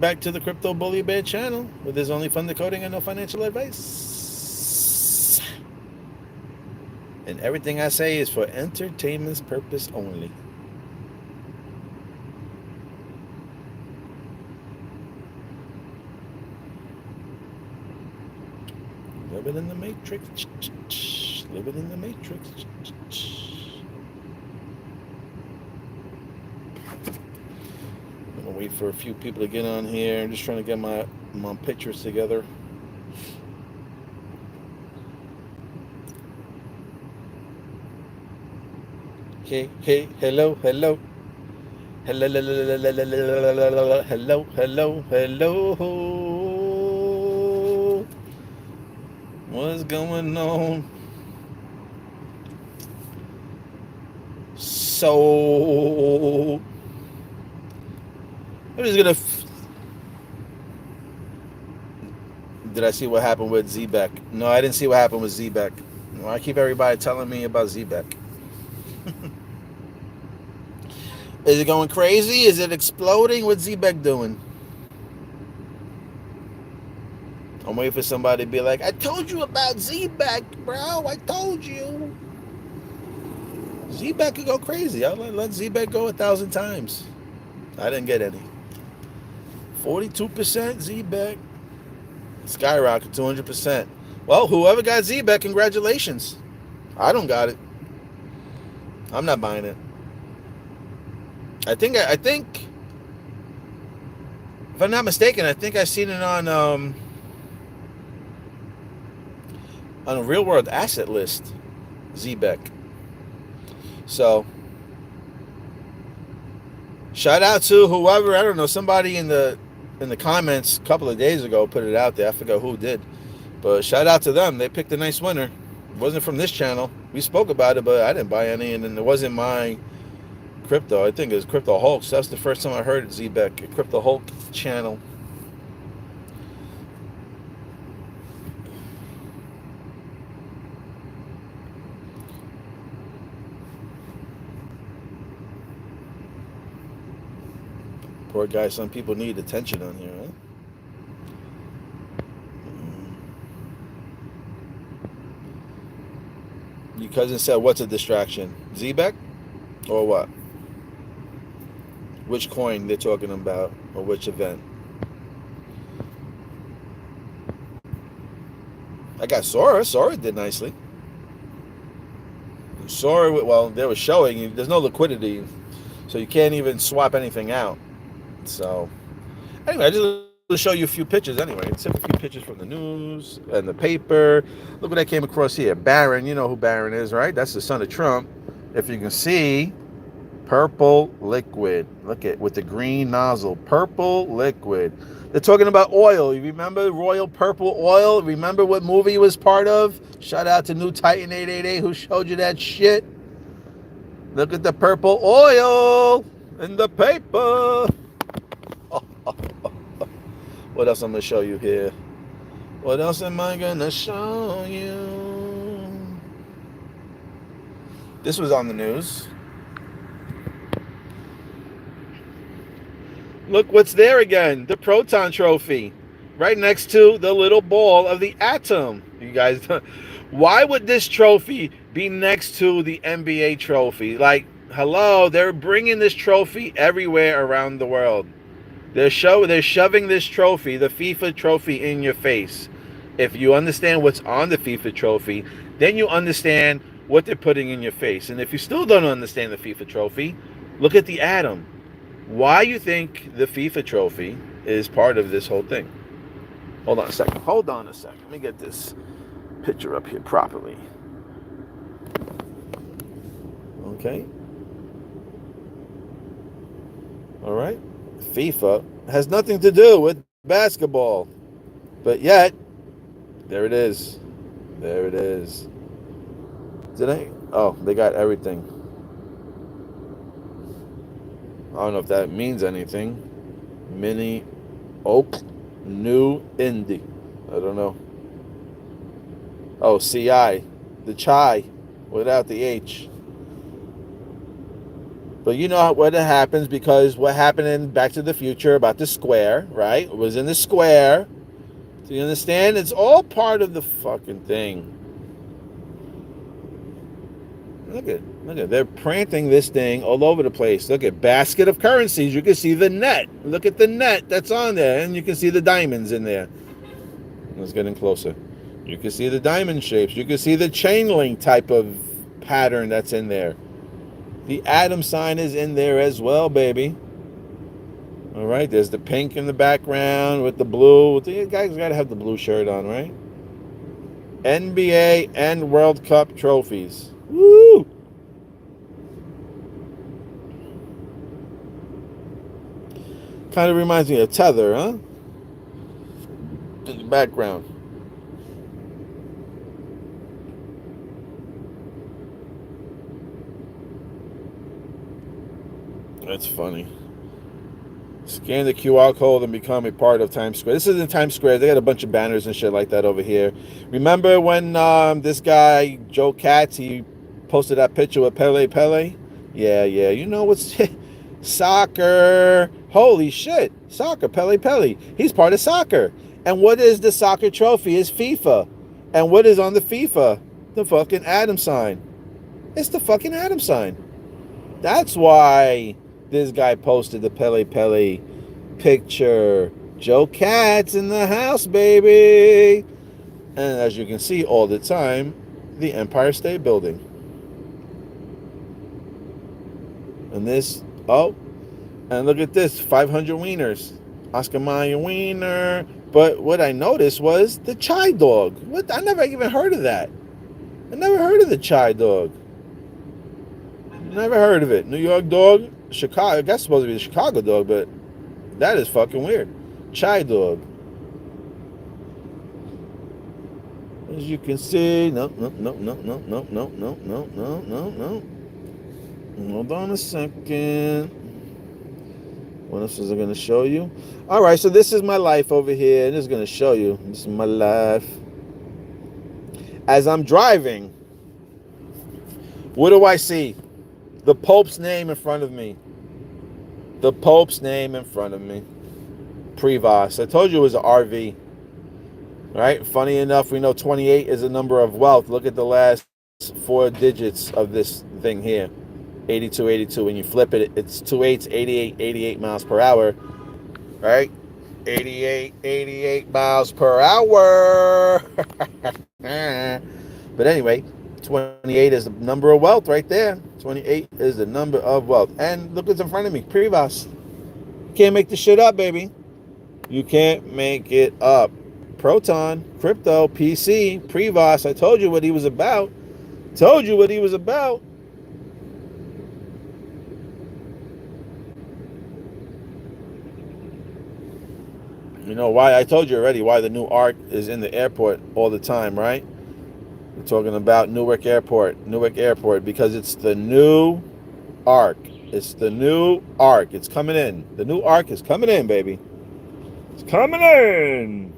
Back to the Crypto Bully Bear channel, where there's only fun decoding and no financial advice. And everything I say is for entertainment's purpose only. Living in the Matrix. Living in the Matrix. I'm gonna wait for a few people to get on here. I'm just trying to get my pictures together. Hey, hello, hello. Hello, hello, hello, hello. What's going on? So, I'm just gonna. Did I see what happened with Zbeck? No, I didn't see what happened with Zbeck. I keep everybody telling me about Zbeck. Is it going crazy? Is it exploding? What's Zbeck doing? I'm waiting for somebody to be like, I told you about Zbeck, bro. I told you. Zbeck could go crazy. I'll let Zbeck go 1,000 times. I didn't get any. 42% Zbeck. Skyrocket 200%. Well, whoever got Zbeck, congratulations. I don't got it. I'm not buying it. I think if I'm not mistaken, I think I seen it on a real world asset list, Zbeck. So shout out to whoever, I don't know, somebody in the comments a couple of days ago put it out there. I forgot who did. But shout out to them. They picked a nice winner. It wasn't from this channel. We spoke about it, but I didn't buy any, and it wasn't my crypto. I think it was Crypto Hulk. So that's the first time I heard it, Zbeck, a Crypto Hulk channel. Poor guy. Some people need attention on here, huh? Your cousin said, "What's a distraction? Zbeck or what? Which coin they're talking about, or which event?" I got Sora. Sora did nicely. Sora, well, they were showing there's no liquidity, so you can't even swap anything out. So anyway, I just want to show you a few pictures anyway. Took a few pictures from the news and the paper. Look what I came across here. Barron, you know who Barron is, right? That's the son of Trump. If you can see, purple liquid. Look at with the green nozzle. Purple liquid. They're talking about oil. You remember Royal Purple Oil? Remember what movie he was part of? Shout out to New Titan 888 who showed you that shit. Look at the purple oil in the paper. What else I'm going to show you here? What else am I going to show you? This was on the news. Look what's there again. The proton trophy. Right next to the little ball of the atom. You guys, why would this trophy be next to the NBA trophy? Like, hello, they're bringing this trophy everywhere around the world. They're shoving this trophy, the FIFA trophy, in your face. If you understand what's on the FIFA trophy, then you understand what they're putting in your face. And if you still don't understand the FIFA trophy, look at the atom. Why you think the FIFA trophy is part of this whole thing? Hold on a second. Hold on a second. Let me get this picture up here properly. Okay. All right. FIFA has nothing to do with basketball. But yet, there it is. There it is. Did I? Oh, they got everything. I don't know if that means anything. Mini Oak New Indie. I don't know. Oh, CI. The chai without the H. But you know what happens, because what happened in Back to the Future about the square, right? It was in the square. Do you understand? It's all part of the fucking thing. Look at, they're printing this thing all over the place. Look at basket of currencies. You can see the net. Look at the net that's on there, and you can see the diamonds in there. It's getting closer. You can see the diamond shapes. You can see the chain link type of pattern that's in there. The atom sign is in there as well, baby. All right, there's the pink in the background with the blue. You guys got to have the blue shirt on, right? NBA and World Cup trophies. Woo! Kind of reminds me of Tether, huh? In the background. That's funny. Scan the QR code and become a part of Times Square. This is in Times Square. They got a bunch of banners and shit like that over here. Remember when this guy, Joe Katz, he posted that picture with Pele? Yeah. You know what's... Soccer. Holy shit. Soccer. Pele. He's part of soccer. And what is the soccer trophy? Is FIFA. And what is on the FIFA? The fucking atom sign. It's the fucking atom sign. That's why this guy posted the Pele picture. Joe Katz in the house, baby. And as you can see all the time, the Empire State Building. And this, oh, and look at this, 500 wieners. Oscar Mayer wiener. But what I noticed was the chai dog. What? I never even heard of that. I never heard of the chai dog. Never heard of it. New York dog, Chicago. I guess it's supposed to be the Chicago dog, but that is fucking weird. Chai dog. As you can see, no. Hold on a second. What else is I going to show you? All right, so this is my life over here, and this is going to show you. This is my life. As I'm driving, what do I see? The Pope's name in front of me. The Pope's name in front of me. Privas. I told you it was an RV. Right? Funny enough, we know 28 is a number of wealth. Look at the last 4 digits of this thing here. 82. When you flip it, it's 2 8s, 88 miles per hour. Right? 88 miles per hour. But anyway, 28 is the number of wealth right there. 28 is the number of wealth. And look what's in front of me. Privas. You can't make this shit up, baby. You can't make it up. Proton, crypto, PC, Privas. I told you what he was about. You know why? I told you already why the new ARC is in the airport all the time, right? We're talking about Newark Airport, because it's the new ARC. It's the new ARC. It's coming in. The new ARC is coming in, baby. It's coming in.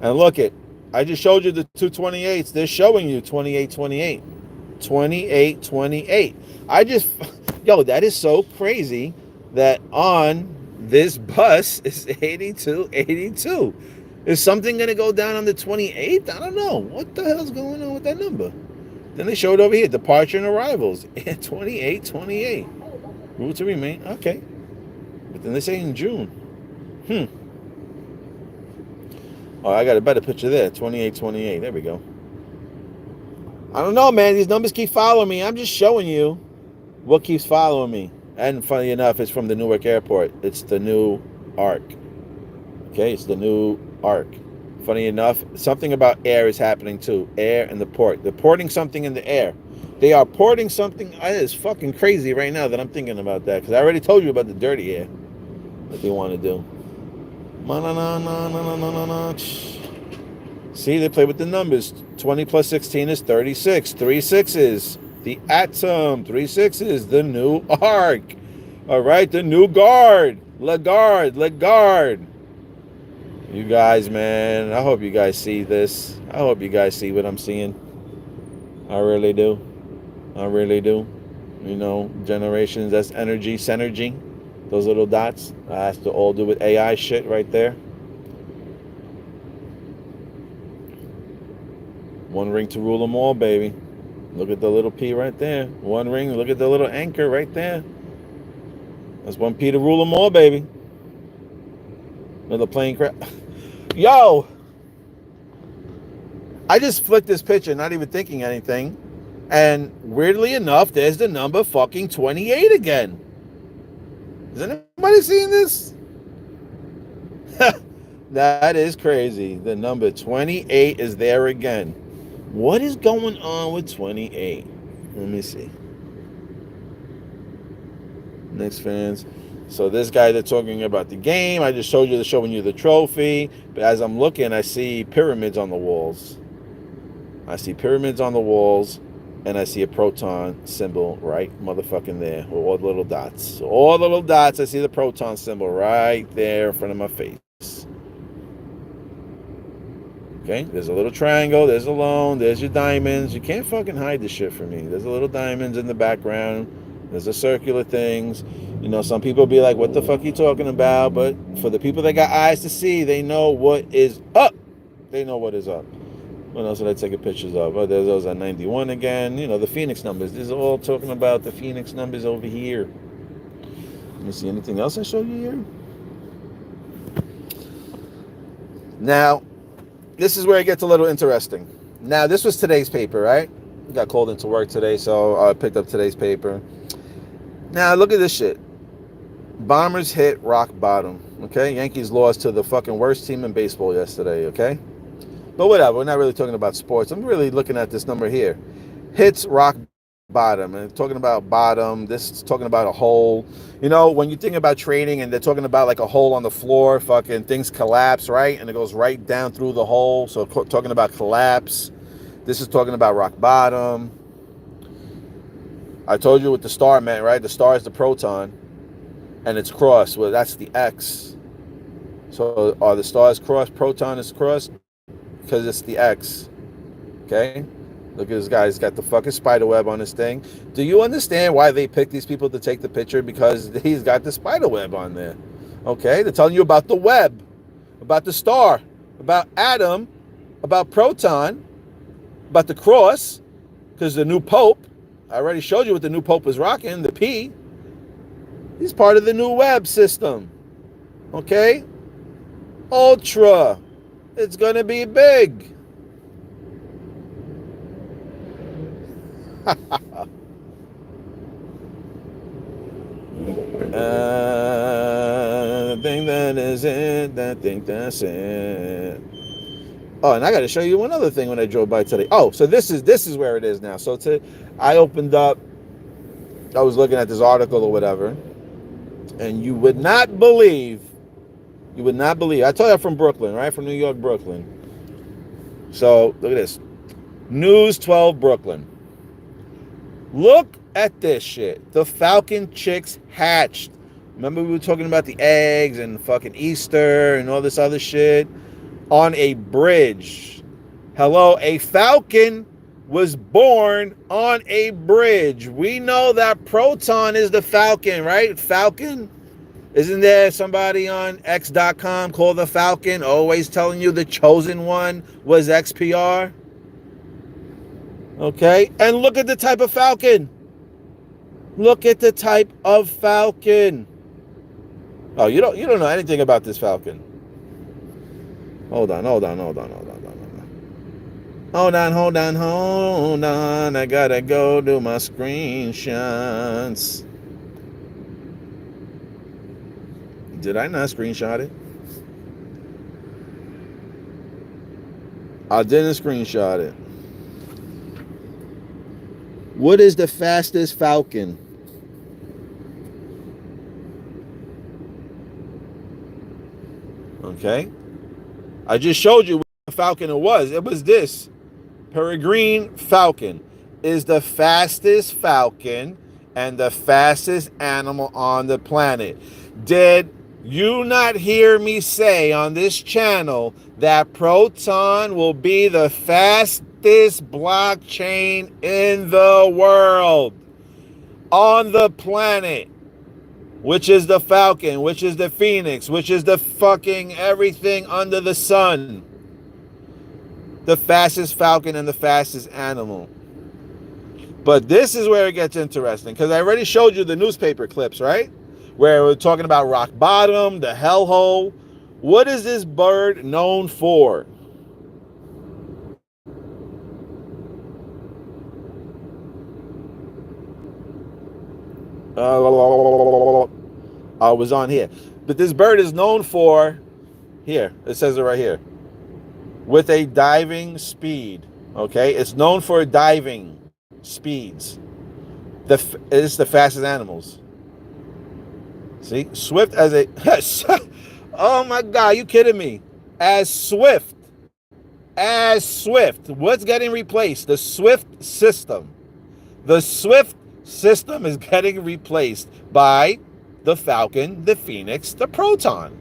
And look it. I just showed you the 228s. They're showing you 28. Yo, that is so crazy that on this bus is 82. Is something going to go down on the 28th? I don't know. What the hell's going on with that number? Then they showed over here, departure and arrivals. 28. Route to remain. Okay. But then they say in June. Oh, I got a better picture there. 28. There we go. I don't know, man. These numbers keep following me. I'm just showing you what keeps following me. And funny enough, it's from the Newark Airport. It's the new ARC. Okay, it's the new ARC. Funny enough, something about air is happening too. Air and the port. They're porting something in the air. They are porting something. It is fucking crazy right now that I'm thinking about that. Because I already told you about the dirty air that they want to do. See, they play with the numbers. 20 plus 16 is 36. 3 6s. The atom. 3 6s. The new ARC. All right, the new guard. Lagarde. You guys, man, I hope you guys see this. I hope you guys see what I'm seeing. I really do. You generations, that's energy, synergy. Those little dots. That has to all do with AI shit right there. One ring to rule them all, baby. Look at the little P right there. One ring. Look at the little anchor right there. That's one P to rule them all, baby. Another plane crash. Yo! I just flicked this picture, not even thinking anything. And weirdly enough, there's the number fucking 28 again. Is anybody seeing this? That is crazy. The number 28 is there again. What is going on with 28? Let me see. Knicks fans. So this guy, they're talking about the game. I just showing you the trophy. But as I'm looking, I see pyramids on the walls. I see pyramids on the walls. And I see a proton symbol right motherfucking there. With all the little dots. So all the little dots, I see the proton symbol right there in front of my face. Okay, there's a little triangle, there's a lone, there's your diamonds. You can't fucking hide this shit from me. There's a little diamonds in the background. There's a circular things. Some people be like, what the fuck are you talking about? But for the people that got eyes to see, they know what is up. They know what is up. What else did I take pictures of? Oh, there's those at 91 again. The Phoenix numbers. This is all talking about the Phoenix numbers over here. Let me see anything else I showed you here. Now, this is where it gets a little interesting. Now, this was today's paper, right? I got called into work today, so I picked up today's paper. Now, look at this shit. Bombers hit rock bottom, okay? Yankees lost to the fucking worst team in baseball yesterday, okay? But whatever, we're not really talking about sports. I'm really looking at this number here. Hits rock bottom. And talking about bottom, this is talking about a hole. When you think about trading and they're talking about like a hole on the floor, fucking things collapse, right? And it goes right down through the hole. So talking about collapse. This is talking about rock bottom. I told you what the star meant, right? The star is the proton. And it's cross. Well, that's the X. So are the stars crossed? Proton is crossed? Because it's the X. Okay? Look at this guy. He's got the fucking spider web on his thing. Do you understand why they picked these people to take the picture? Because he's got the spider web on there. Okay? They're telling you about the web, about the star, about atom, about proton, about the cross, because the new pope, I already showed you what the new pope was rocking, the P. He's part of the new web system. Okay? Ultra. It's going to be big. I think that is it. I think that's it. Oh, and I got to show you one other thing when I drove by today. Oh, so this is where it is now. So I opened up. I was looking at this article or whatever, and you would not believe. I told you I'm from Brooklyn, right? From New York, Brooklyn. So look at this. News 12 Brooklyn. Look at this shit. The Falcon chicks hatched. Remember we were talking about the eggs and fucking Easter and all this other shit? On a bridge. Hello, a Falcon was born on a bridge. We know that Proton is the Falcon, right? Falcon? Isn't there somebody on X.com called the Falcon always telling you the chosen one was XPR? Okay, and look at the type of Falcon. Look at the type of Falcon. Oh, you don't know anything about this Falcon. Hold on. Hold on. I gotta go do my screenshots. Did I not screenshot it? I didn't screenshot it. What is the fastest Falcon? Okay. I just showed you what Falcon it was. It was this. Peregrine Falcon is the fastest Falcon and the fastest animal on the planet. Did you not hear me say on this channel that Proton will be the fastest blockchain in the world? on the planet, which is the Falcon, which is the Phoenix, which is the fucking everything under the sun. The fastest Falcon and the fastest animal. But this is where it gets interesting, because I already showed you the newspaper clips, right? Where we're talking about rock bottom, the hellhole. What is this bird known for? I was on here. But this bird is known for, here, it says it right here, with a diving speed. Okay, it's known for diving speeds. It's the fastest animals. See, swift as a. Oh my God, you kidding me? As swift. As swift. What's getting replaced? The Swift system. The Swift system is getting replaced by the Falcon, the Phoenix, the Proton,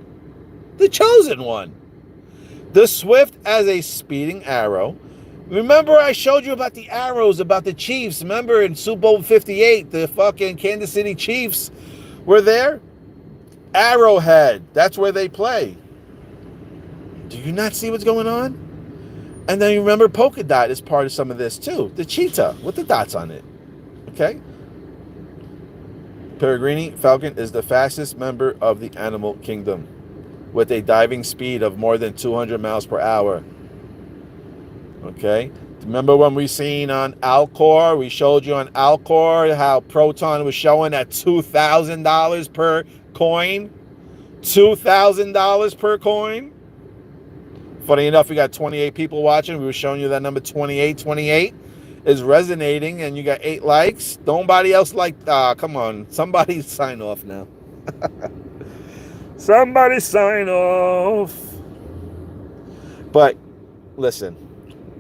the chosen one. The Swift as a speeding arrow. Remember I showed you about the arrows, about the Chiefs. Remember in Super Bowl 58, the fucking Kansas City Chiefs were there? Arrowhead. That's where they play. Do you not see what's going on? And then you remember polka dot is part of some of this too. The cheetah with the dots on it. Okay? Peregrine falcon is the fastest member of the animal kingdom with a diving speed of more than 200 miles per hour. Okay? Remember when we seen on Alcor, we showed you on Alcor how Proton was showing at $2,000 per coin? $2,000 per coin? Funny enough, we got 28 people watching. We were showing you that number 28. 28 is resonating, and you got 8 likes. Nobody else liked. Come on. Somebody sign off now. Somebody sign off. But listen.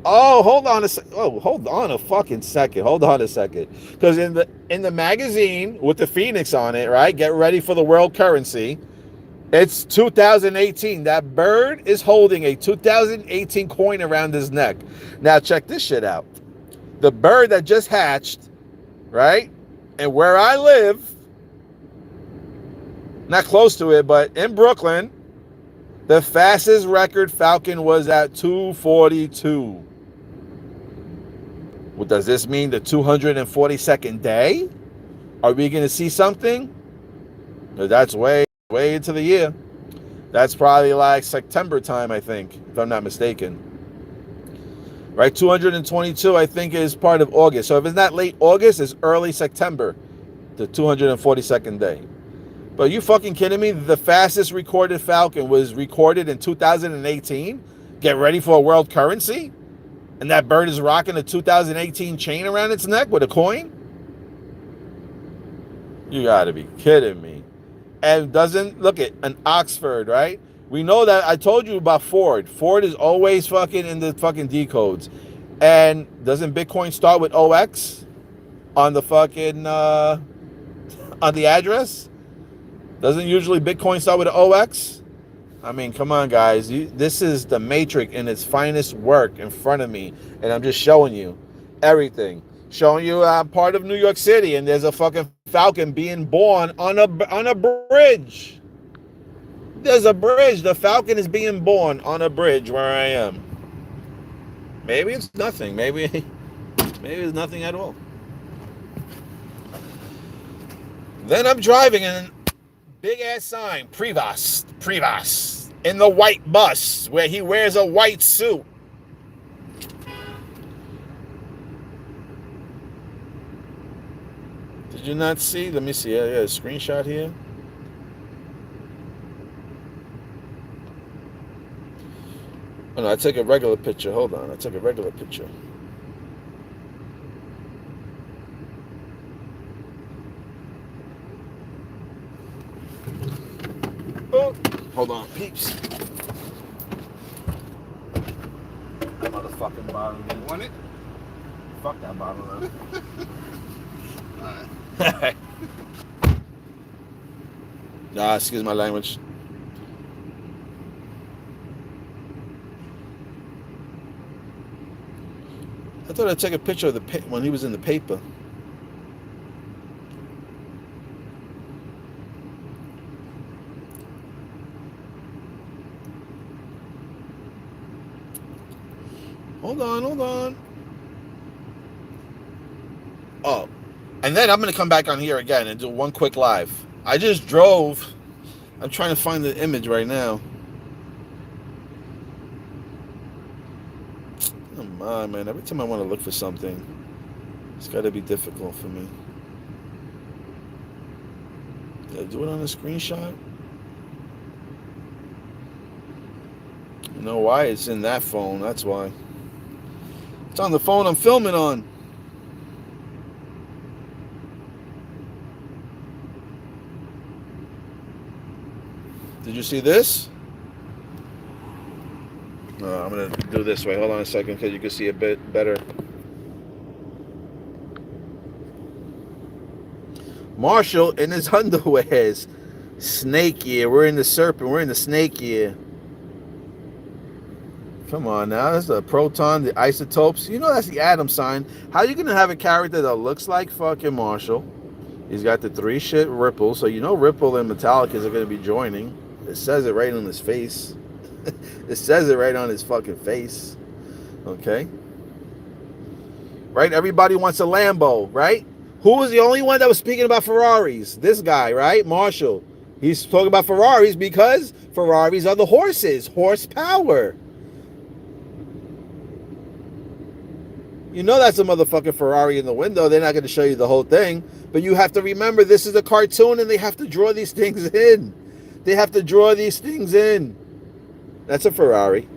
Oh, hold on a second. Oh, hold on a fucking second. Hold on a second. Because in the magazine with the Phoenix on it, right? Get ready for the world currency. It's 2018. That bird is holding a 2018 coin around his neck. Now check this shit out. The bird that just hatched, right? And where I live, not close to it, but in Brooklyn, the fastest record Falcon was at 242. What does this mean? The 242nd day? Are we going to see something? That's way into the year. That's probably like September time, I think, if I'm not mistaken. Right, 222, I think, is part of August. So if it's not late August, it's early September, the 242nd day. But are you fucking kidding me? The fastest recorded Falcon was recorded in 2018. Get ready for a world currency? And that bird is rocking a 2018 chain around its neck with a coin? You gotta be kidding me. And doesn't, look at an Oxford, right? We know that, I told you about Ford. Ford is always fucking in the fucking decodes. And doesn't Bitcoin start with OX on the fucking, on the address? Doesn't usually Bitcoin start with an OX? I mean, come on, guys. This is the matrix in its finest work in front of me. And I'm just showing you everything. Showing you I'm part of New York City, and there's a fucking Falcon being born on a bridge. There's a bridge. The Falcon is being born on a bridge where I am. Maybe it's nothing. Maybe it's nothing at all. Then I'm driving and big ass sign, Privas, in the white bus where he wears a white suit. Did you not see? Let me see. I got a screenshot here. Oh no, I took a regular picture. Hold on. I took a regular picture. Oh, hold on, peeps. That motherfucking bottle. You want it? Fuck that bottle up. Alright. Nah, excuse my language. I thought I'd take a picture of when he was in the paper. Hold on, hold on. Oh, and then I'm going to come back on here again and do one quick live. I just drove. I'm trying to find the image right now. Come on, man. Every time I want to look for something, it's got to be difficult for me. Did I do it on a screenshot? You know why? It's in that phone. That's why. It's on the phone I'm filming on. Did you see this? I'm going to do this way. Hold on a second because you can see a bit better. Marshall in his underwears. Snake year. We're in the serpent. We're in the snake year. Come on now. That's the proton, the isotopes. You know that's the atom sign. How are you going to have a character that looks like fucking Marshall? He's got the 3 shit Ripple. So you know Ripple and Metallicas are going to be joining. It says it right on his face. It says it right on his fucking face. Okay? Right? Everybody wants a Lambo, right? Who was the only one that was speaking about Ferraris? This guy, right? Marshall. He's talking about Ferraris because Ferraris are the horses. Horsepower. You know that's a motherfucking Ferrari in the window. They're not going to show you the whole thing. But you have to remember this is a cartoon and they have to draw these things in. They have to draw these things in. That's a Ferrari.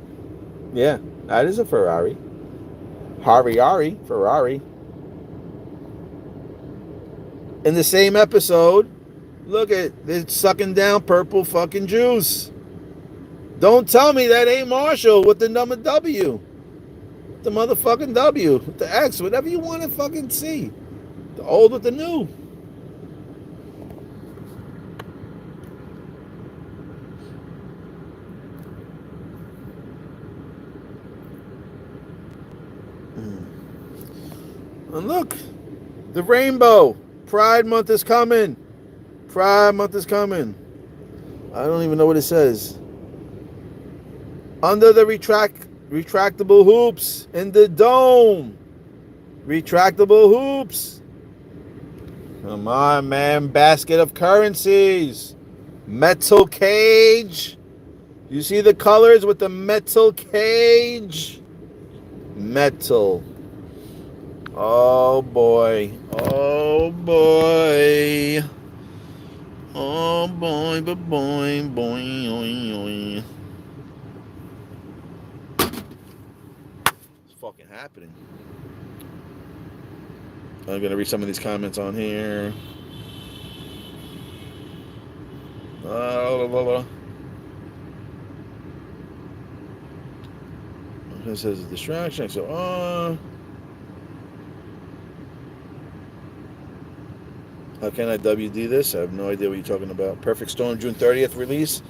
Yeah, that is a Ferrari. Ferrari. In the same episode, look at they're sucking down purple fucking juice. Don't tell me that ain't Marshall with the number W. The motherfucking W. The X. Whatever you want to fucking see. The old with the new. And look, the rainbow. Pride Month is coming. Pride Month is coming. I don't even know what it says. Under the retractable hoops in the dome. Retractable hoops. Come on, man. Basket of currencies. Metal cage. You see the colors with the metal cage? Metal. Oh boy. Oh boy. Oh boy, but boy, boy, oy, oy. It's fucking happening. I'm gonna read some of these comments on here. It says a distraction. So, how can I WD this? I have no idea what you're talking about. Perfect Storm, June 30th release.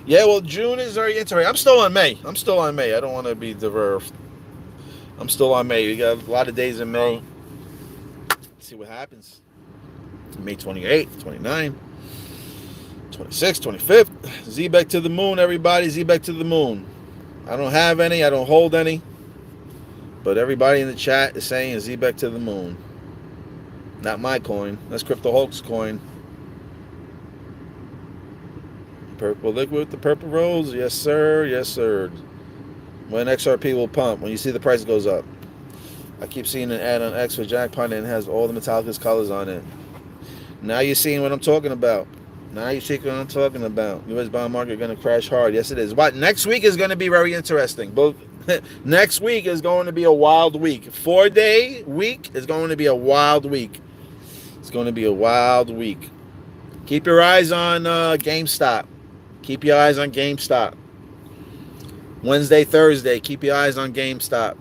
Yeah, well, June is very interesting. I'm still on May. I don't want to be diverted. I'm still on May. We got a lot of days in May. Let's see what happens. May 28th, 29th, 26th, 25th. Zbeck to the moon, everybody. Zbeck to the moon. I don't have any. I don't hold any. But everybody in the chat is saying Zbeck to the moon. Not my coin. That's Crypto Hulk's coin. Purple liquid with the purple rose. Yes, sir. Yes, sir. When XRP will pump. When you see the price goes up. I keep seeing an ad on X for Jackpot and it has all the Metallica's colors on it. Now you're seeing what I'm talking about. U.S. bond market going to crash hard. Yes, it is. But next week is going to be very interesting. Both next week is going to be a wild week. 4-day week is going to be a wild week. It's going to be a wild week. Keep your eyes on GameStop. Keep your eyes on GameStop. Wednesday, Thursday. Keep your eyes on GameStop.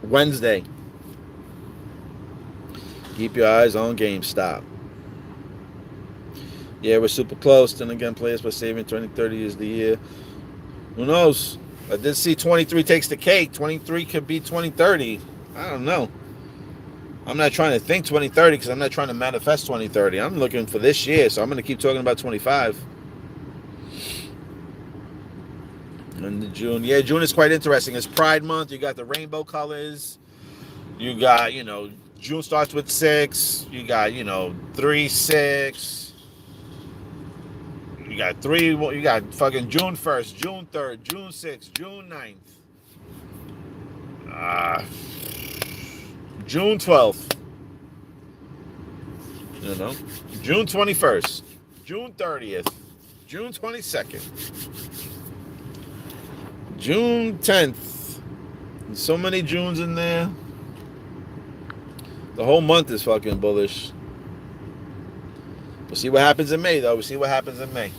Wednesday. Keep your eyes on GameStop. Yeah, we're super close. Then again, players by saving 2030 is the year. Who knows? I did see 23 takes the cake. 23 could be 2030. I don't know. I'm not trying to think 2030 because I'm not trying to manifest 2030. I'm looking for this year, so I'm going to keep talking about 25. And June, yeah, June is quite interesting. It's Pride Month. You got the rainbow colors. You got, June starts with 6. You got, 3, 6. You got 3. You got fucking June 1st, June 3rd, June 6th, June 9th, June 12th. June 21st, June 30th, June 22nd, June 10th. There's so many Junes in there. The whole month is fucking bullish. We'll see what happens in May, though. We'll see what happens in May.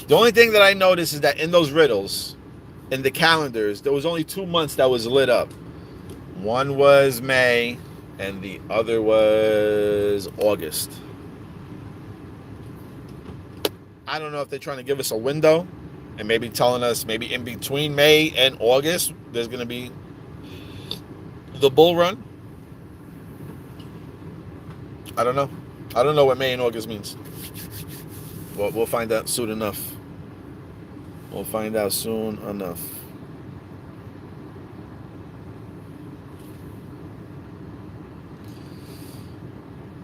The only thing that I noticed is that in those riddles, in the calendars, there was only 2 months that was lit up. One was May, and the other was August. I don't know if they're trying to give us a window and maybe telling us maybe in between May and August there's going to be the bull run. I don't know. I don't know what May and August means. Well, we'll find out soon enough. We'll find out soon enough.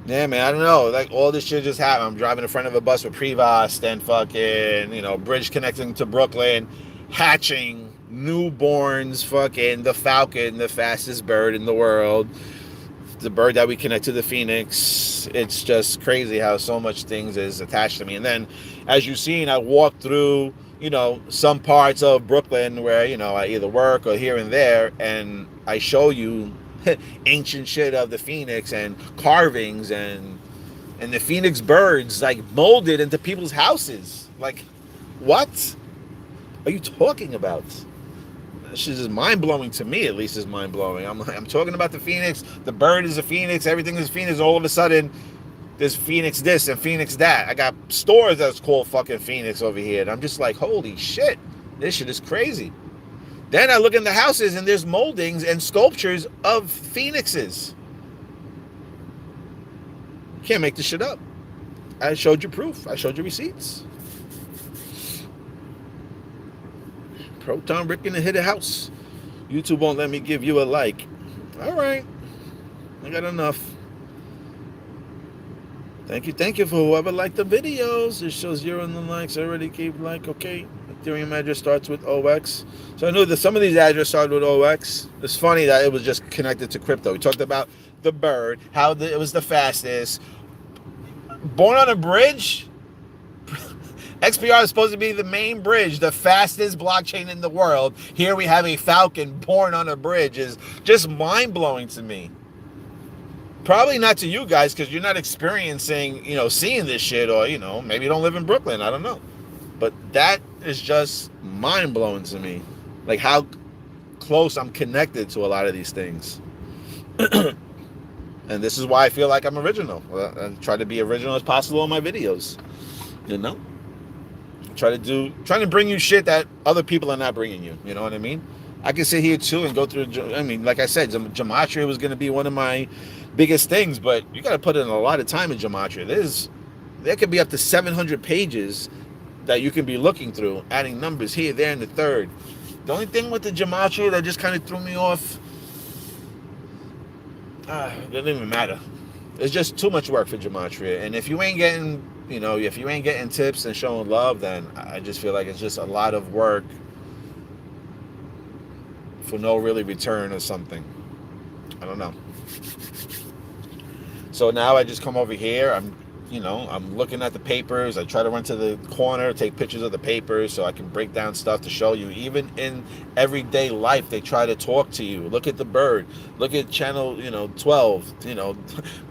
Yeah, man, I don't know. Like, all this shit just happened. I'm driving in front of a bus with Prevost and fucking, bridge connecting to Brooklyn, hatching newborns, fucking the Falcon, the fastest bird in the world, the bird that we connect to the Phoenix. It's just crazy how so much things is attached to me. And then, as you've seen, I walked through, some parts of Brooklyn where, I either work or here and there, and I show you ancient shit of the Phoenix and carvings and the Phoenix birds like molded into people's houses. Like, what are you talking about? This shit is mind-blowing to me. At least is mind-blowing. I'm talking about the Phoenix. The bird is a Phoenix. Everything is Phoenix. All of a sudden there's Phoenix this and Phoenix that. I got stores that's called fucking Phoenix over here, and I'm just like, holy shit, this shit is crazy. Then I look in the houses and there's moldings and sculptures of phoenixes. You can't make this shit up. I showed you proof. I showed you receipts. Proton Rick in the hit a house. YouTube won't let me give you a like. All right. I got enough. Thank you for whoever liked the videos. It shows 0 in the likes. I already keep like, okay. Ethereum address starts with OX. So I knew that some of these addresses started with OX. It's funny that it was just connected to crypto. We talked about the bird, how it was the fastest. Born on a bridge? XPR is supposed to be the main bridge, the fastest blockchain in the world. Here we have a Falcon born on a bridge. Is just mind-blowing to me. Probably not to you guys because you're not experiencing, seeing this shit, or, maybe you don't live in Brooklyn. I don't know. But that is just mind-blowing to me. Like how close I'm connected to a lot of these things. And this is why I feel like I'm original. I try to be original as possible in my videos. Trying to bring you shit that other people are not bringing you. You know what I mean? I can sit here too and go through, like I said, gematria was going to be one of my biggest things, but you got to put in a lot of time in gematria. There could be up to 700 pages that you can be looking through, adding numbers here, there, and the third. The only thing with the gematria that just kind of threw me off, it doesn't even matter. It's just too much work for gematria. And if you ain't getting tips and showing love, then I just feel like it's just a lot of work for no really return or something. I don't know. So now I just come over here. I'm looking at the papers. I try to run to the corner, take pictures of the papers so I can break down stuff to show you. Even in everyday life, they try to talk to you. Look at the bird. Look at channel, 12.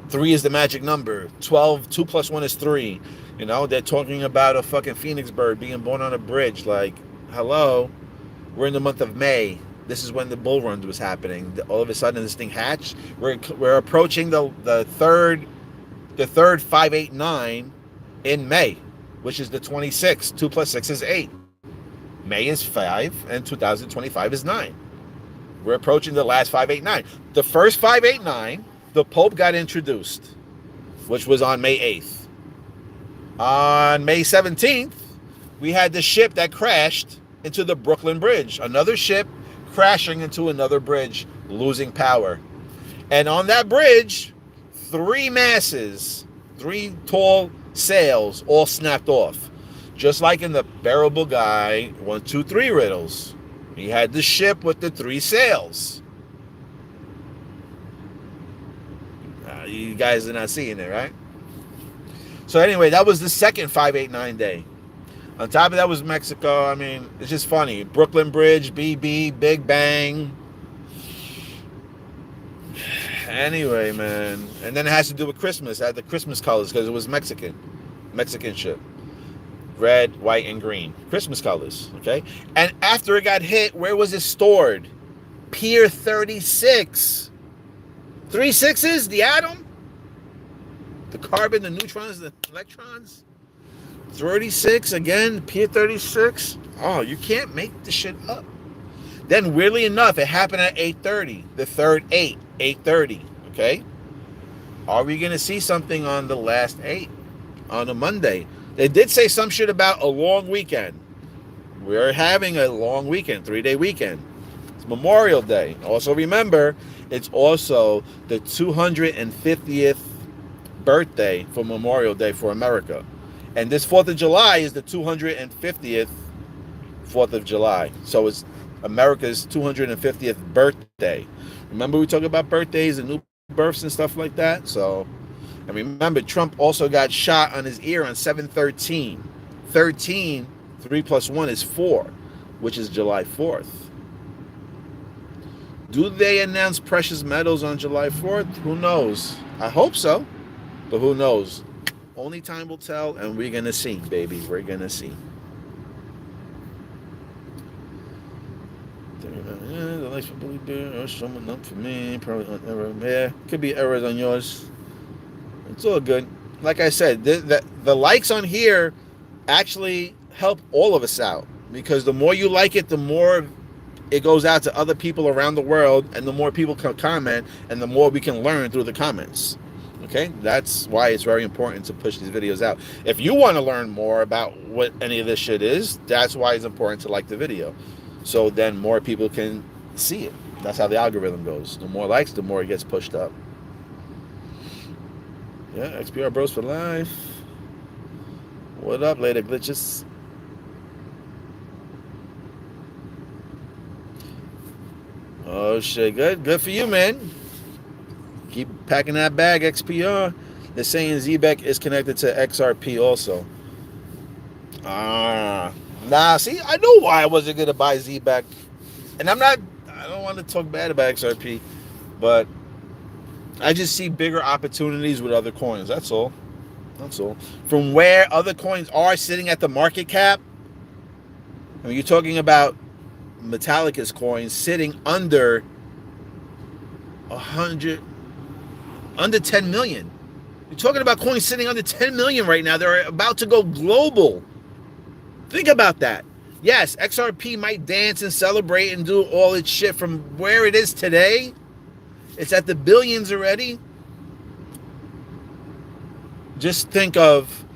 3 is the magic number. 12, 2 plus 1 is 3. They're talking about a fucking phoenix bird being born on a bridge. Like, hello, we're in the month of May. This is when the bull run was happening. All of a sudden, this thing hatched. We're approaching the third 589 in May, which is the 26th. 2 plus 6 is 8. May is 5, and 2025 is 9. We're approaching the last 589. The first 589, the Pope got introduced, which was on May 8th. On May 17th, we had the ship that crashed into the Brooklyn Bridge. Another ship crashing into another bridge, losing power. And on that bridge, 3 masses, 3 tall sails all snapped off. Just like in the Bearable Guy 1, 2, 3 riddles. He had the ship with the 3 sails. You guys are not seeing it, right? So anyway, that was the second 589 day. On top of that was Mexico. I mean, it's just funny. Brooklyn Bridge, BB, Big Bang. Anyway, man. And then it has to do with Christmas. I had the Christmas colors because it was Mexican ship. Red, white, and green. Christmas colors, okay? And after it got hit, where was it stored? Pier 36. 3 sixes? The atom? The carbon, the neutrons, the electrons? 36 again, Pier 36. Oh, you can't make the shit up. Then weirdly enough, it happened at 8:30. The third 8:30. Okay. Are we gonna see something on the last 8 on a Monday? They did say some shit about a long weekend. We're having a long weekend, 3-day weekend. It's Memorial Day. Also remember, it's also the 250th birthday for Memorial Day for America. And this 4th of July is the 250th 4th of July. So it's America's 250th birthday. Remember we talked about birthdays and new births and stuff like that? So, and remember, Trump also got shot on his ear on 7/13. 13, 3 plus 1 is 4, which is July 4th. Do they announce precious metals on July 4th? Who knows? I hope so, but who knows? Only time will tell, and we're going to see, baby. We're going to see. The likes for bullybear, someone up for me. Probably on error. Yeah, could be errors on yours. It's all good. Like I said, the likes on here actually help all of us out. Because the more you like it, the more it goes out to other people around the world, and the more people can comment, and the more we can learn through the comments. Okay, that's why it's very important to push these videos out. If you want to learn more about what any of this shit is, that's why it's important to like the video. So then more people can see it. That's how the algorithm goes. The more likes, the more it gets pushed up. Yeah, XPR bros for life. What up, later glitches? Oh shit, good for you, man. Keep packing that bag, XPR. They're saying Zbeck is connected to XRP also. Nah, see, I know why I wasn't going to buy Zbeck. And I don't want to talk bad about XRP, but I just see bigger opportunities with other coins. That's all. From where other coins are sitting at the market cap, I mean, you're talking about Metallica's coins sitting under 10 million. You're talking about coins sitting under 10 million right now. They're about to go global. Think about that. Yes, XRP might dance and celebrate and do all its shit from where it is today. It's at the billions already. Just think of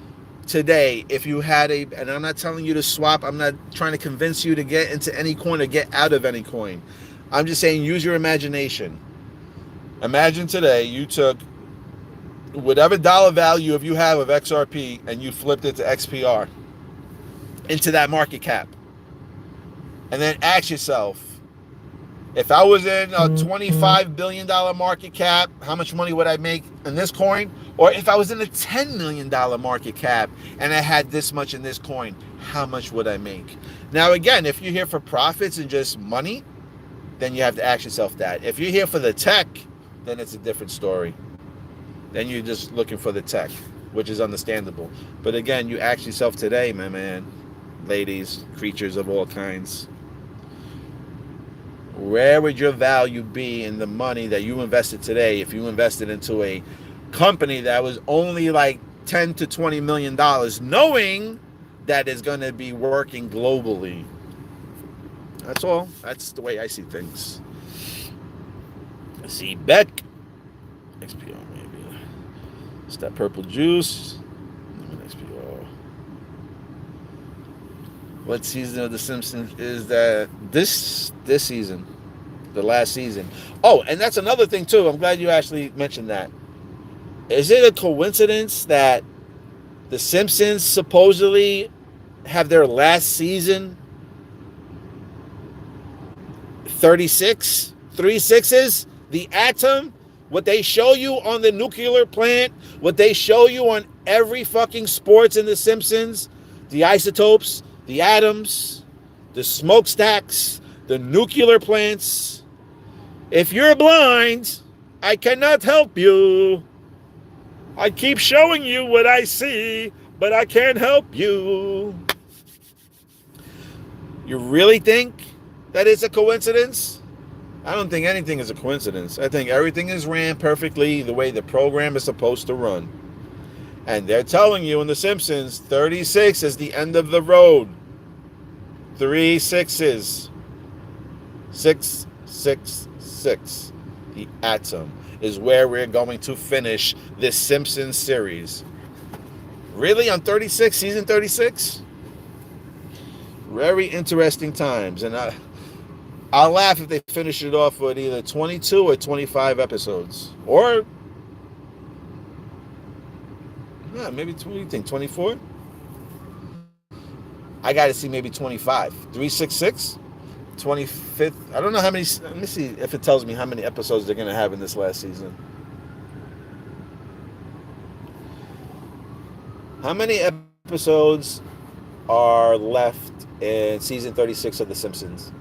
today, if you had and I'm not telling you to swap, I'm not trying to convince you to get into any coin or get out of any coin. I'm just saying use your imagination. Imagine today you took whatever dollar value of you have of XRP and you flipped it to XPR into that market cap. And then ask yourself, if I was in a $25 billion market cap, how much money would I make in this coin? Or if I was in a $10 million market cap and I had this much in this coin, how much would I make? Now, again, if you're here for profits and just money, then you have to ask yourself that. If you're here for the tech, then it's a different story. Then you're just looking for the tech, which is understandable. But again, you ask yourself today, my man, ladies, creatures of all kinds, where would your value be in the money that you invested today if you invested into a company that was only like 10 to 20 million dollars, knowing that it's going to be working globally? That's all. That's the way I see things. Zbeck. XPR maybe. It's that purple juice. XPR. What season of The Simpsons is that? This season, the last season. Oh, and that's another thing too. I'm glad you actually mentioned that. Is it a coincidence that The Simpsons supposedly have their last season 36, three sixes, the atom, what they show you on the nuclear plant, what they show you on every fucking sports in The Simpsons, the isotopes, the atoms, the smokestacks, the nuclear plants. If you're blind, I cannot help you. I keep showing you what I see, but I can't help you. You really think that it's a coincidence? I don't think anything is a coincidence. I think everything is ran perfectly the way the program is supposed to run. And they're telling you in The Simpsons, 36 is the end of the road. 3 sixes. 6, 6, 6. The atom is where we're going to finish this Simpsons series. Really? On 36? Season 36? Very interesting times. And I'll laugh if they finish it off with either 22 or 25 episodes. Or, yeah, maybe, what do you think, 24? I got to see maybe 25. 366? 25th? I don't know how many, let me see if it tells me how many episodes they're going to have in this last season. How many episodes are left in season 36 of The Simpsons?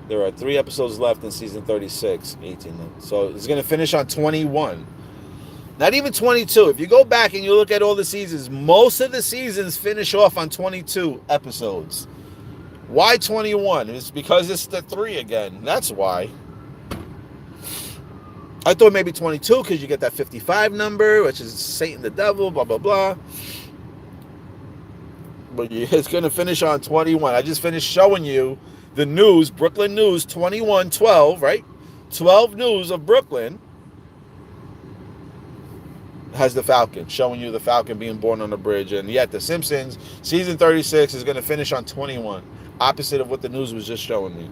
There are 3 episodes left in season 36, 18. So it's going to finish on 21. Not even 22. If you go back and you look at all the seasons, most of the seasons finish off on 22 episodes. Why 21? It's because it's the 3 again. That's why. I thought maybe 22 because you get that 55 number, which is Satan the devil, blah, blah, blah. But it's going to finish on 21. I just finished showing you the news, Brooklyn News 2112, right? 12 News of Brooklyn has the Falcon, showing you the Falcon being born on the bridge. And yet The Simpsons, season 36 is going to finish on 21. Opposite of what the news was just showing me.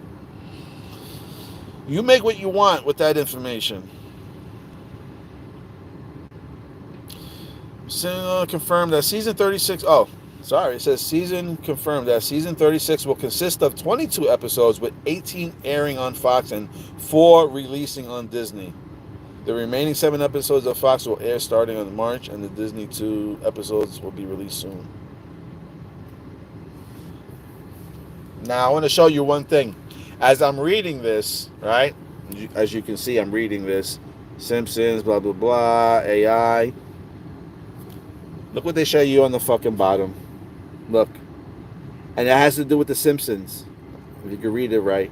You make what you want with that information. Confirmed that season 36, it says season confirmed that season 36 will consist of 22 episodes with 18 airing on Fox and 4 releasing on Disney. The remaining 7 episodes of Fox will air starting on March, and the Disney 2 episodes will be released soon. Now, I want to show you one thing. As I'm reading this, right, as you can see, I'm reading this, Simpsons, blah, blah, blah, AI. Look what they show you on the fucking bottom. Look. And it has to do with the Simpsons. If you can read it right.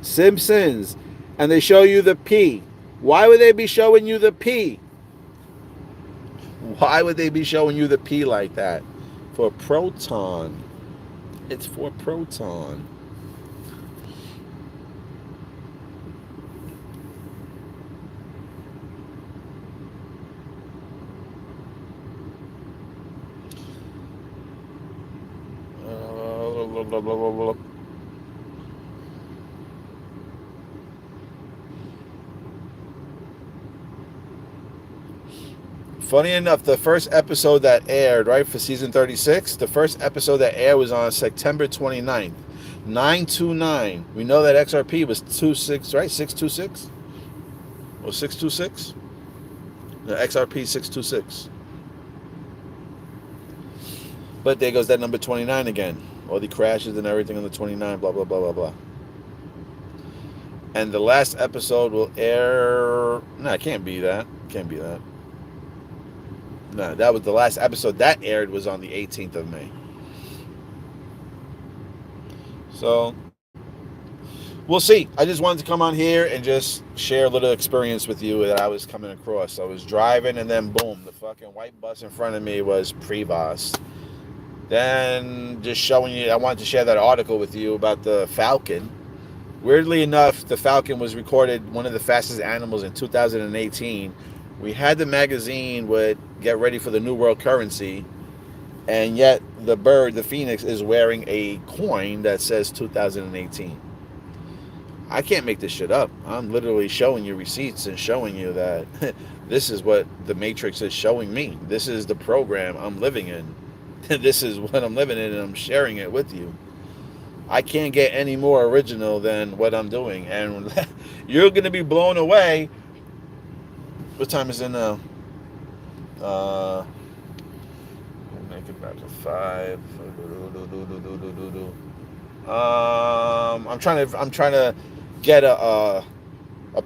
Simpsons. And they show you the P. Why would they be showing you the P? Why would they be showing you the P like that? For proton. It's for proton. Blah, blah, blah, blah, blah. Funny enough, the first episode that aired, right, for season 36, the first episode that aired was on September 29th. 929. We know that XRP was 26, right? 626? Or 626? No, XRP 626. But there goes that number 29 again. All the crashes and everything on the 29, blah, blah, blah, blah, blah. And the last episode will air... No, it can't be that. Can't be that. No, that was the last episode that aired was on the 18th of May. So, we'll see. I just wanted to come on here and just share a little experience with you that I was coming across. I was driving and then boom, the fucking white bus in front of me was Prevost. Then just showing you, I wanted to share that article with you about the Falcon. Weirdly enough, the Falcon was recorded one of the fastest animals in 2018. We had the magazine with Get Ready for the New World Currency. And yet the bird, the phoenix, is wearing a coin that says 2018. I can't make this shit up. I'm literally showing you receipts and showing you that this is what the Matrix is showing me. This is the program I'm living in. This is what I'm living in, and I'm sharing it with you. I can't get any more original than what I'm doing, and you're gonna be blown away. What time is it now? Make it back to 5. I'm trying to get a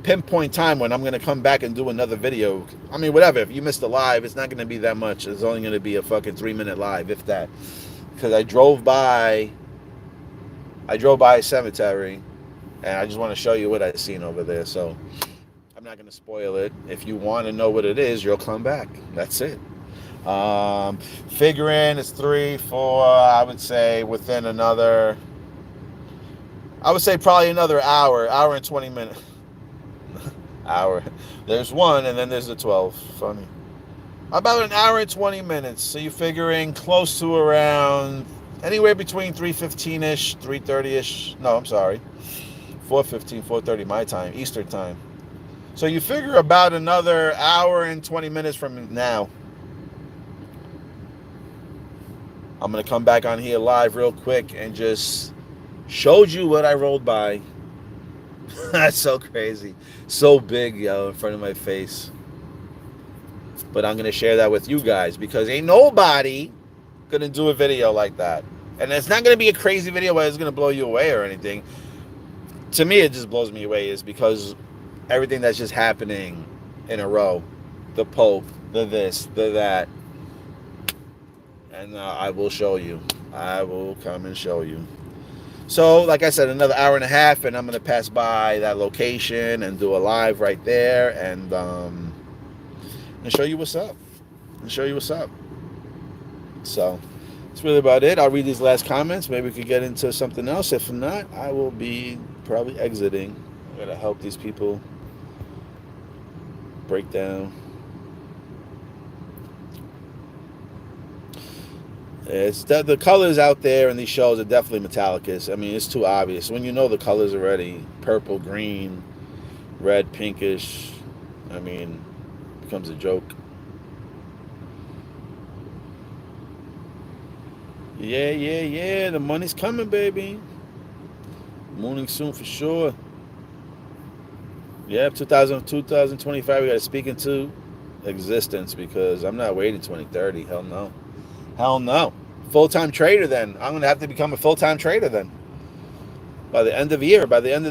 pinpoint time when I'm gonna come back and do another video. I mean, whatever. If you missed a live, it's not gonna be that much. It's only gonna be a fucking 3-minute live, if that. Because I drove by a cemetery, and I just want to show you what I seen over there. So I'm not gonna spoil it. If you want to know what it is, you'll come back. That's it. Figuring it's 3, 4. I would say within another. I would say probably another hour and 20 minutes. Hour. There's 1, and then there's the 12. Funny. About an hour and 20 minutes. So you're figuring close to around anywhere between 3:15-ish, 3:30-ish. No, I'm sorry. 4:15, 4:30 my time, Eastern time. So you figure about another hour and 20 minutes from now. I'm going to come back on here live real quick and just showed you what I rolled by. That's so crazy. So big, yo, in front of my face. But I'm going to share that with you guys because ain't nobody going to do a video like that. And it's not going to be a crazy video where it's going to blow you away or anything. To me, it just blows me away is because everything that's just happening in a row. The Pope, the this, the that. And I will show you. I will come and show you. So, like I said, another hour and a half, and I'm going to pass by that location and do a live right there and show you what's up. So, that's really about it. I'll read these last comments. Maybe we could get into something else. If not, I will be probably exiting. I got to help these people break down. It's the colors out there in these shows are definitely Metallicus. I mean, it's too obvious. When you know the colors already, purple, green, red, pinkish, I mean, it becomes a joke. Yeah, the money's coming, baby. Mooning soon for sure. Yeah, 2025, we got to speak into existence because I'm not waiting 2030. Hell no. Full-time trader then. I'm going to have to become a full-time trader then. By the end of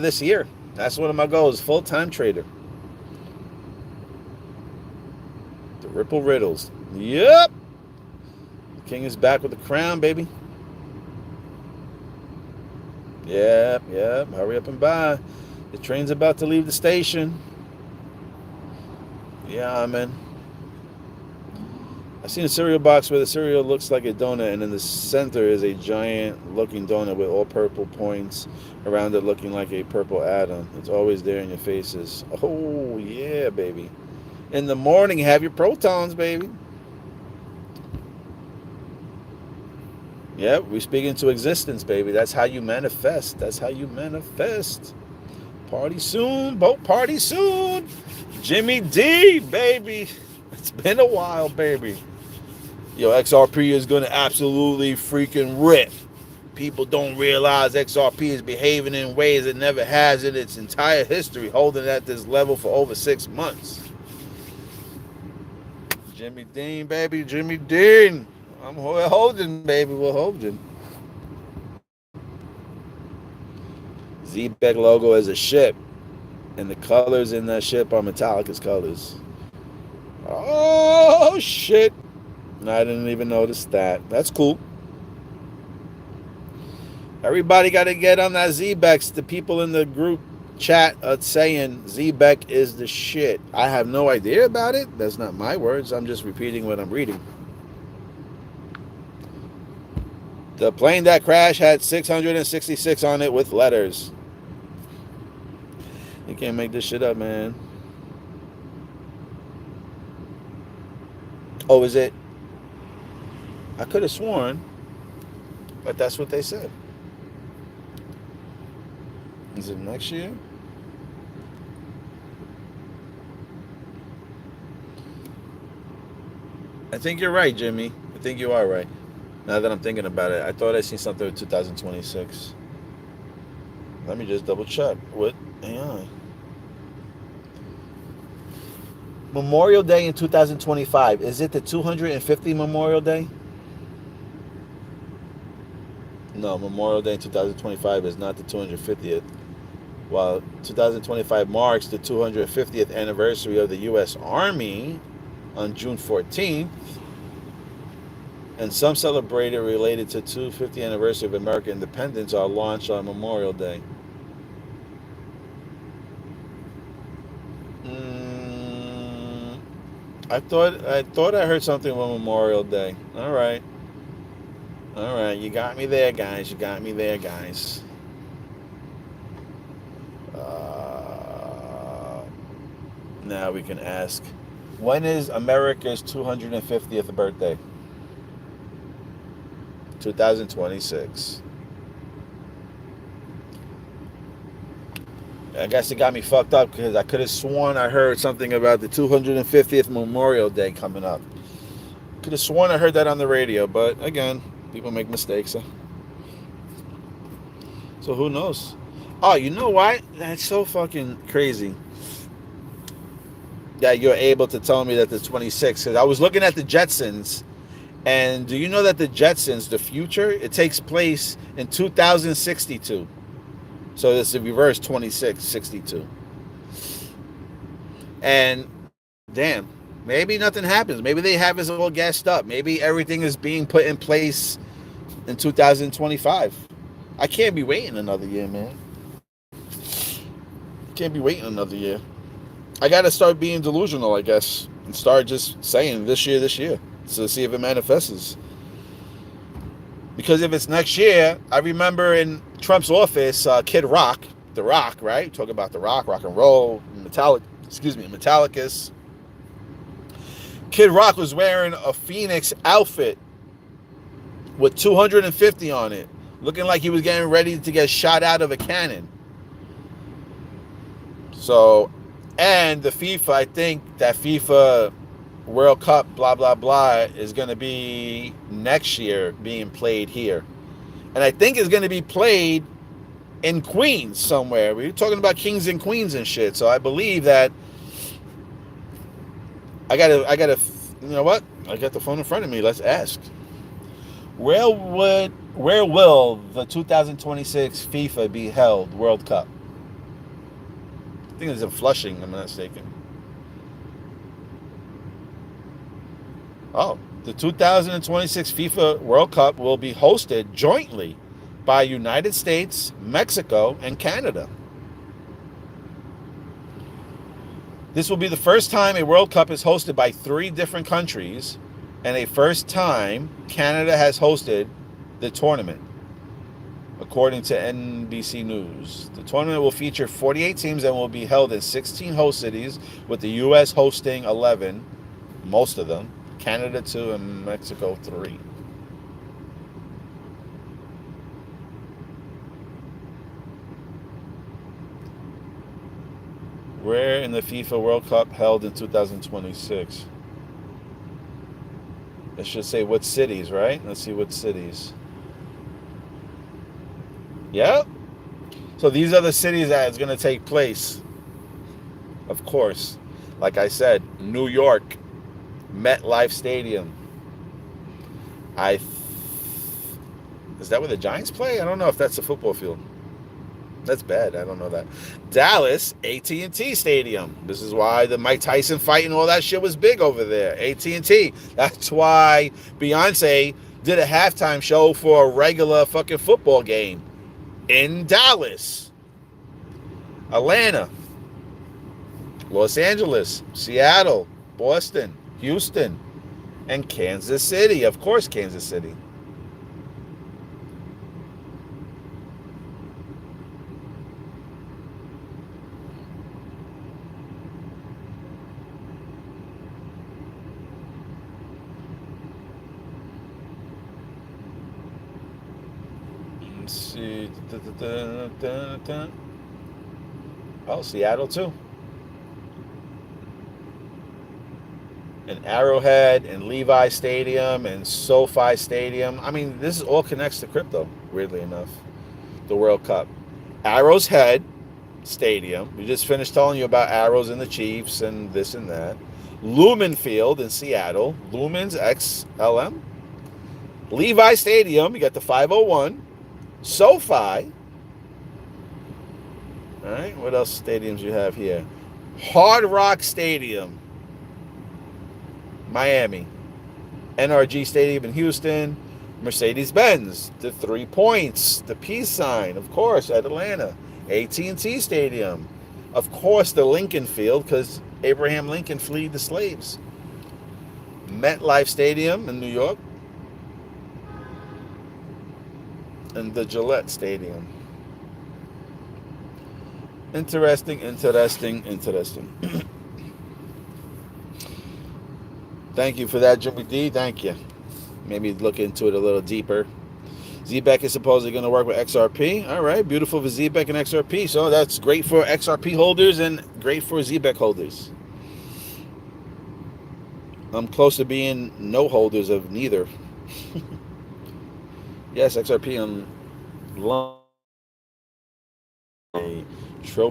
this year. That's one of my goals, full-time trader. The Ripple Riddles. Yep. The king is back with the crown, baby. Yep. Hurry up and buy. The train's about to leave the station. Yeah, man. I've seen a cereal box where the cereal looks like a donut and in the center is a giant looking donut with all purple points around it looking like a purple atom. It's always there in your faces. Oh, yeah, baby. In the morning, have your protons, baby. Yep, we speak into existence, baby. That's how you manifest. Party soon, boat party soon. Jimmy D, baby. It's been a while, baby. Yo, XRP is going to absolutely freaking rip. People don't realize XRP is behaving in ways it never has in its entire history, holding at this level for over 6 months. Jimmy Dean, baby. Jimmy Dean. We're holding, baby. We're holding. Zbeck logo is a ship. And the colors in that ship are Metallica's colors. Oh, shit. I didn't even notice that. That's cool. Everybody got to get on that Zbeck. The people in the group chat are saying Zbeck is the shit. I have no idea about it. That's not my words. I'm just repeating what I'm reading. The plane that crashed had 666 on it with letters. You can't make this shit up, man. Oh, is it? I could have sworn, but that's what they said. Is it next year? I think you're right, Jimmy. I think you are right. Now that I'm thinking about it, I thought I seen something with 2026. Let me just double check. What? Hang on. Memorial Day in 2025. Is it the 250 Memorial Day? No, Memorial Day in 2025 is not the 250th. While 2025 marks the 250th anniversary of the U.S. Army on June 14th, and some celebrate it related to 250th anniversary of American independence are launched on Memorial Day. I thought I heard something about Memorial Day. All right. All right, you got me there, guys. You got me there, guys. Now we can ask, when is America's 250th birthday? 2026. I guess it got me fucked up because I could have sworn I heard something about the 250th Memorial Day coming up. Could have sworn I heard that on the radio, but again, people make mistakes. So who knows? Oh, you know what? That's so fucking crazy that you're able to tell me that the 26th. Because I was looking at the Jetsons, and do you know that the Jetsons, the future, it takes place in 2062. So it's the reverse 2662. And damn, maybe nothing happens. Maybe they have us all gassed up. Maybe everything is being put in place in 2025. I can't be waiting another year, man. Can't be waiting another year. I got to start being delusional, I guess, and start just saying this year, to see if it manifests. Because if it's next year, I remember in Trump's office, Kid Rock, The Rock, right? Talk about The Rock, rock and roll, Metallicus. Kid Rock was wearing a Phoenix outfit with 250 on it, looking like he was getting ready to get shot out of a cannon. So, and the FIFA, I think that FIFA World Cup, blah, blah, blah, is going to be next year being played here. And I think it's going to be played in Queens somewhere. We're talking about kings and queens and shit. So I believe that I gotta, you know what? I got the phone in front of me. Let's ask. Where will the 2026 FIFA be held World Cup? I think it's in Flushing, if I'm not mistaken. Oh, the 2026 FIFA World Cup will be hosted jointly by United States, Mexico, and Canada. This will be the first time a World Cup is hosted by 3 different countries, and a first time Canada has hosted the tournament, according to NBC News. The tournament will feature 48 teams and will be held in 16 host cities, with the U.S. hosting 11, most of them, Canada 2, and Mexico 3. Where in the FIFA World Cup held in 2026? It should say what cities, right? Let's see what cities. Yep. So these are the cities that is going to take place. Of course. Like I said, New York, MetLife Stadium. Is that where the Giants play? I don't know if that's a football field. That's bad. I don't know that. Dallas, AT&T Stadium. This is why the Mike Tyson fight and all that shit was big over there. AT&T. That's why Beyonce did a halftime show for a regular fucking football game in Dallas, Atlanta, Los Angeles, Seattle, Boston, Houston, and Kansas City. Of course, Kansas City. Let's see. Oh, Seattle too. And Arrowhead and Levi Stadium and SoFi Stadium. I mean, this all connects to crypto, weirdly enough. The World Cup. Arrow's Head Stadium. We just finished telling you about Arrows and the Chiefs and this and that. Lumen Field in Seattle. Lumen's XLM. Levi Stadium. You got the 501. SoFi. All right. What else stadiums you have here? Hard Rock Stadium. Miami. NRG Stadium in Houston. Mercedes-Benz. The 3 points. The peace sign, of course, at Atlanta. AT&T Stadium. Of course, the Lincoln Field, because Abraham Lincoln freed the slaves. MetLife Stadium in New York. And the Gillette Stadium. Interesting. Thank you for that, Jimmy D. Thank you. Maybe look into it a little deeper. Zbeck is supposedly going to work with XRP. All right, beautiful for Zbeck and XRP. So that's great for XRP holders and great for Zbeck holders. I'm close to being no holders of neither. Yes, XRP on a trophy